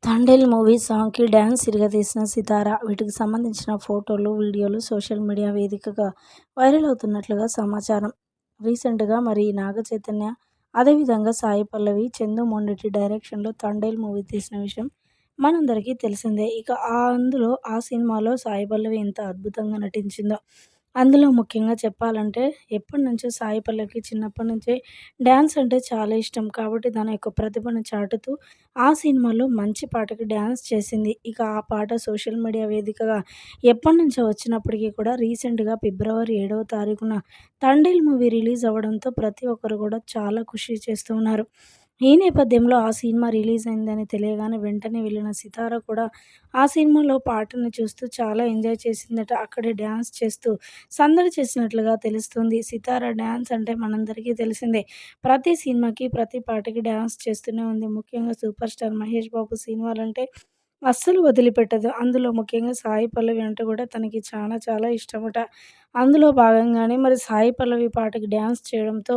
Thandel movie సాంగ్‌కి dance ఇరగదీసిన 'Sitara'. వీటికి సంబంధించిన ఫోటోలు, వీడియోలు సోషల్ మీడియా వేదికగా వైరల్ అవుతున్నట్లుగా సమాచారం. రీసెంట్‌గా నాగ చైతన్య, అదేవిధంగా సాయి పల్లవి, చందు మొండెటి డైరెక్షన్‌లో 'తండేల్' మూవీ తీసిన విషయం మనందరికీ తెలిసిందే. ఇక ఆ సినిమాలో సాయి పల్లవి ఎంత అద్భుతంగా నటించిందో. అందులో ముఖ్యంగా చెప్పాలంటే ఎప్పటినుంచో సాయి పల్లవికి చిన్నప్పటి నుంచే డాన్స్ అంటే చాలా ఇష్టం. కాబట్టి తన యొక్క ప్రతిభను చాటుతూ ఆ సినిమాలో మంచి పాటకి డాన్స్ చేసింది. ఇక ఆ పాట సోషల్ మీడియా వేదికగా ఎప్పటినుంచో వచ్చినప్పటికీ కూడా రీసెంట్‌గా ఫిబ్రవరి 7వ తారీఖున 'తండేల్' మూవీ రిలీజ్ అవ్వడంతో ప్రతి ఒక్కరు కూడా చాలా ఖుషి చేస్తూ ఉన్నారు. ఈ నేపథ్యంలో ఆ సినిమా రిలీజ్ అయిందని తెలియగానే వెంటనే వెళ్ళిన సితార కూడా ఆ సినిమాలో పాటను చూస్తూ చాలా ఎంజాయ్ చేసిందట. అక్కడే డాన్స్ చేస్తూ సందడి చేసినట్లుగా తెలుస్తుంది. సితార డాన్స్ అంటే మనందరికీ తెలిసిందే. ప్రతి సినిమాకి, ప్రతి పాటకి డాన్స్ చేస్తూనే ఉంది. ముఖ్యంగా సూపర్ స్టార్ మహేష్ బాబు సినిమాలంటే అస్సలు వదిలిపెట్టదు. అందులో ముఖ్యంగా సాయి పల్లవి అంటే కూడా తనకి చాలా చాలా ఇష్టమట. అందులో భాగంగానే సాయి పల్లవి పాటకి డాన్స్ చేయడంతో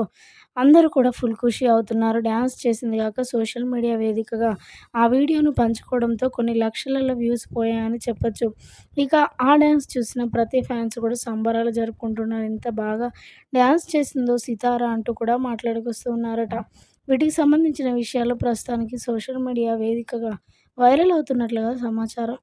అందరూ కూడా ఫుల్ ఖుషి అవుతున్నారు. డాన్స్ చేసింది గాక సోషల్ మీడియా వేదికగా ఆ వీడియోను పంచుకోవడంతో కొన్ని లక్షలలో వ్యూస్ పోయాయని చెప్పొచ్చు. ఇక ఆ డాన్స్ చూసిన ప్రతి ఫ్యాన్స్ కూడా సంబరాలు జరుపుకుంటున్నారు. ఎంత బాగా డాన్స్ చేసిందో సితార అంటూ కూడా మాట్లాడుకొస్తూ ఉన్నారట. వీటికి సంబంధించిన విషయాలు ప్రస్తుతానికి సోషల్ మీడియా వేదికగా వైరల్ అవుతున్నట్లుగా సమాచారం.